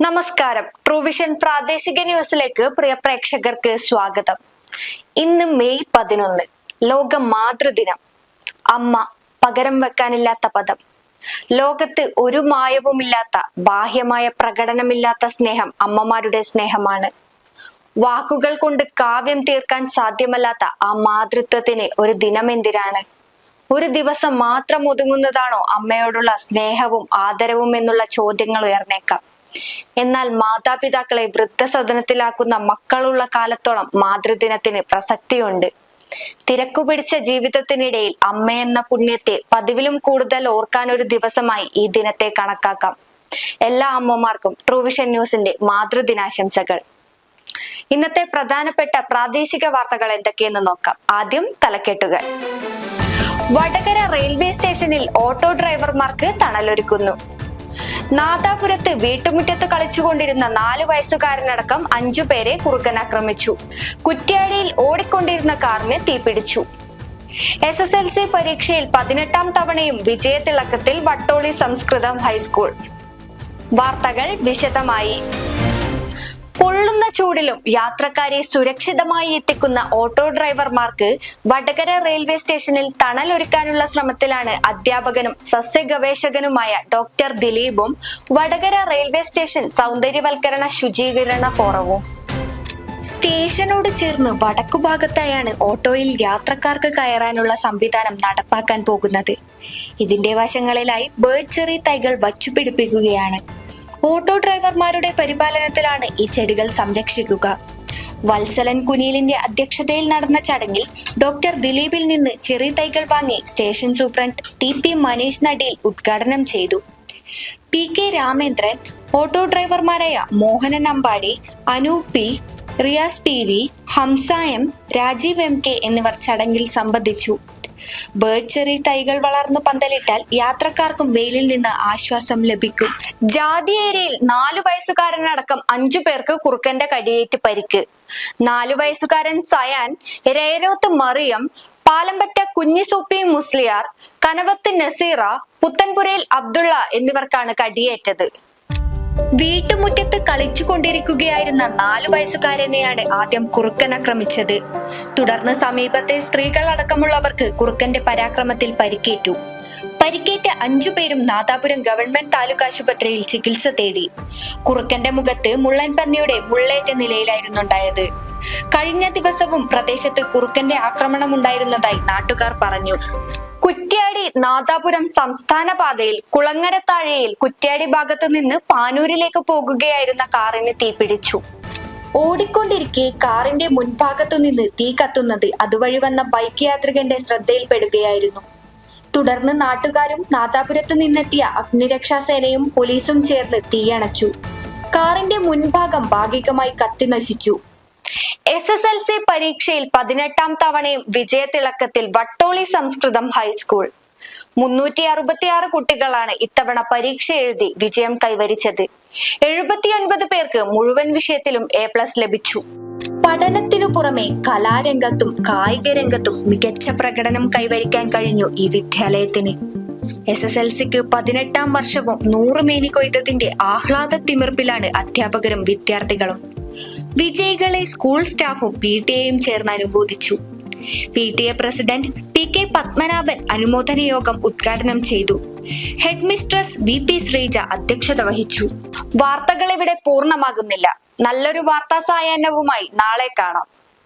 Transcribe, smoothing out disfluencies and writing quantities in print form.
നമസ്കാരം. ട്രൂവിഷൻ പ്രാദേശിക ന്യൂസിലേക്ക് പ്രിയ പ്രേക്ഷകർക്ക് സ്വാഗതം. ഇന്ന് മെയ് 11, ലോക മാതൃദിനം. അമ്മ, പകരം വെക്കാനില്ലാത്ത പദം. ലോകത്ത് ഒരു മായവുമില്ലാത്ത, ബാഹ്യമായ പ്രകടനമില്ലാത്ത സ്നേഹം അമ്മമാരുടെ സ്നേഹമാണ്. വാക്കുകൾ കൊണ്ട് കാവ്യം തീർക്കാൻ സാധ്യമല്ലാത്ത ആ മാതൃത്വത്തിന് ഒരു ദിനം എന്തിനാണ്? ഒരു ദിവസം മാത്രം ഒതുങ്ങുന്നതാണോ അമ്മയോടുള്ള സ്നേഹവും ആദരവും എന്നുള്ള ചോദ്യങ്ങൾ ഉയർന്നേക്കാം. എന്നാൽ മാതാപിതാക്കളെ വൃദ്ധസദനത്തിലാക്കുന്ന മക്കളുള്ള കാലത്തോളം മാതൃദിനത്തിന് പ്രസക്തിയുണ്ട്. തിരക്കുപിടിച്ച ജീവിതത്തിനിടയിൽ അമ്മയെന്ന പുണ്യത്തെ പതിവിലും കൂടുതൽ ഓർക്കാൻ ഒരു ദിവസമായി ഈ ദിനത്തെ കണക്കാക്കാം. എല്ലാ അമ്മമാർക്കും ട്രൂവിഷൻ ന്യൂസിന്റെ മാതൃദിനാശംസകൾ. ഇന്നത്തെ പ്രധാനപ്പെട്ട പ്രാദേശിക വാർത്തകൾ എന്തൊക്കെയെന്ന് നോക്കാം. ആദ്യം തലക്കെട്ടുകൾ. വടകര റെയിൽവേ സ്റ്റേഷനിൽ ഓട്ടോ ഡ്രൈവർമാർക്ക് തണലൊരുക്കുന്നു. നാദാപുരത്ത് വീട്ടുമുറ്റത്ത് കളിച്ചുകൊണ്ടിരുന്ന 4 വയസ്സുകാരനടക്കം 5 പേരെ കുറുക്കൻ ആക്രമിച്ചു. കുറ്റ്യാടിയിൽ ഓടിക്കൊണ്ടിരുന്ന കാറിന് തീപിടിച്ചു. SSLC പരീക്ഷയിൽ 18ാം തവണയും വിജയത്തിളക്കത്തിൽ വട്ടോളി സംസ്കൃതം ഹൈസ്കൂൾ. വാർത്തകൾ വിശദമായി. പൊള്ളുന്ന ചൂടിലും യാത്രക്കാരെ സുരക്ഷിതമായി എത്തിക്കുന്ന ഓട്ടോ ഡ്രൈവർമാർക്ക് വടകര റെയിൽവേ സ്റ്റേഷനിൽ തണലൊരുക്കാനുള്ള ശ്രമത്തിലാണ് അധ്യാപകനും സസ്യഗവേഷകനുമായ ഡോക്ടർ ദിലീപും വടകര റെയിൽവേ സ്റ്റേഷൻ സൗന്ദര്യവൽക്കരണ ശുചീകരണ ഫോറവും. സ്റ്റേഷനോട് ചേർന്ന് വടക്കുഭാഗത്തായാണ് ഓട്ടോയിൽ യാത്രക്കാർക്ക് കയറാനുള്ള സംവിധാനം നടപ്പാക്കാൻ പോകുന്നത്. ഇതിന്റെ വശങ്ങളിലായി ബേർഡ് ചെറി തൈകൾ വച്ചുപിടിപ്പിക്കുകയാണ്. ഓട്ടോ ഡ്രൈവർമാരുടെ പരിപാലനത്തിലാണ് ഈ ചെടികൾ സംരക്ഷിക്കുക. വത്സലൻ കുനിലിന്റെ അധ്യക്ഷതയിൽ നടന്ന ചടങ്ങിൽ ഡോക്ടർ ദിലീപിൽ നിന്ന് ചെറി തൈകൾ വാങ്ങി സ്റ്റേഷൻ സൂപ്രണ്ട് TP മനീഷ് നടീൽ ഉദ്ഘാടനം ചെയ്തു. PK രാമേന്ദ്രൻ, ഓട്ടോ ഡ്രൈവർമാരായ Mohanan Ambadi, Anoop P, Riyas PV, Hamsa M, Rajeev MK എന്നിവർ ചടങ്ങിൽ സംബന്ധിച്ചു. ബേർഡ് ചെറി തൈകൾ വളർന്നു പന്തലിട്ടാൽ യാത്രക്കാർക്കും വെയിലിൽ നിന്ന് ആശ്വാസം ലഭിക്കും. ജാതി ഏരിയയിൽ 4 വയസ്സുകാരനടക്കം 5 പേർക്ക് കുറുക്കന്റെ കടിയേറ്റ് പരിക്ക്. 4 വയസ്സുകാരൻ സയാൻ, രേരോത്ത് മറിയം, പാലമ്പറ്റ കുഞ്ഞിസൂപ്പി മുസ്ലിയാർ, കനവത്ത് നസീറ, പുത്തൻപുരയിൽ അബ്ദുള്ള എന്നിവർക്കാണ് കടിയേറ്റത്. വീട്ടുമുറ്റത്ത് കളിച്ചുകൊണ്ടിരിക്കുകയായിരുന്ന 4 വയസ്സുകാരനെയാണ് ആദ്യം കുറുക്കൻ ആക്രമിച്ചത്. തുടർന്ന് സമീപത്തെ സ്ത്രീകൾ അടക്കമുള്ളവർക്ക് കുറുക്കന്റെ പരാക്രമത്തിൽ പരിക്കേറ്റു. പരിക്കേറ്റ 5 പേരും നാദാപുരം ഗവൺമെന്റ് താലൂക്ക് ആശുപത്രിയിൽ ചികിത്സ തേടി. കുറുക്കന്റെ മുഖത്ത് മുള്ളൻ പന്നിയുടെ മുള്ളേറ്റ നിലയിലായിരുന്നുണ്ടായത്. കഴിഞ്ഞ ദിവസവും പ്രദേശത്ത് കുറുക്കന്റെ ആക്രമണം ഉണ്ടായിരുന്നതായി നാട്ടുകാർ പറഞ്ഞു. കുറ്റ്യാടി നാദാപുരം സംസ്ഥാന പാതയിൽ കുളങ്ങര താഴെയിൽ കുറ്റ്യാടി ഭാഗത്തു നിന്ന് പാനൂരിലേക്ക് പോകുകയായിരുന്ന കാറിന് തീപിടിച്ചു. ഓടിക്കൊണ്ടിരിക്കെ കാറിന്റെ മുൻഭാഗത്തു നിന്ന് തീ കത്തുന്നത് അതുവഴി വന്ന ബൈക്ക് യാത്രികന്റെ ശ്രദ്ധയിൽപ്പെടുകയായിരുന്നു. തുടർന്ന് നാട്ടുകാരും നാദാപുരത്ത് നിന്നെത്തിയ അഗ്നിരക്ഷാസേനയും പോലീസും ചേർന്ന് തീയണച്ചു. കാറിന്റെ മുൻഭാഗം ഭാഗികമായി കത്തി നശിച്ചു. SSLC പരീക്ഷയിൽ 18ാം തവണയും വിജയത്തിളക്കത്തിൽ വട്ടോളി സംസ്കൃതം ഹൈസ്കൂൾ. 366 കുട്ടികളാണ് ഇത്തവണ പരീക്ഷ എഴുതി വിജയം കൈവരിച്ചത്. 79 പേർക്ക് മുഴുവൻ വിഷയത്തിലും A+ ലഭിച്ചു. പഠനത്തിനു പുറമെ കലാരംഗത്തും കായിക രംഗത്തും മികച്ച പ്രകടനം കൈവരിക്കാൻ കഴിഞ്ഞു ഈ വിദ്യാലയത്തിന്. SSLCക്ക് 18ാം വർഷവും 100 മേനി കൊയ്തതിന്റെ ആഹ്ലാദ തിമിർപ്പിലാണ് അധ്യാപകരും വിദ്യാർത്ഥികളും. വിജയികളെ സ്കൂൾ സ്റ്റാഫും PTA ചേർന്ന് അനുമോദിച്ചു. PTA പ്രസിഡന്റ് PK പത്മനാഭൻ അനുമോദന യോഗം ഉദ്ഘാടനം ചെയ്തു. ഹെഡ് മിസ്ട്രസ് VP ശ്രീജ അധ്യക്ഷത വഹിച്ചു. വാർത്തകൾ ഇവിടെ പൂർണ്ണമാകുന്നില്ല. നല്ലൊരു വാർത്താ സായാഹ്നവുമായി നാളെ കാണാം.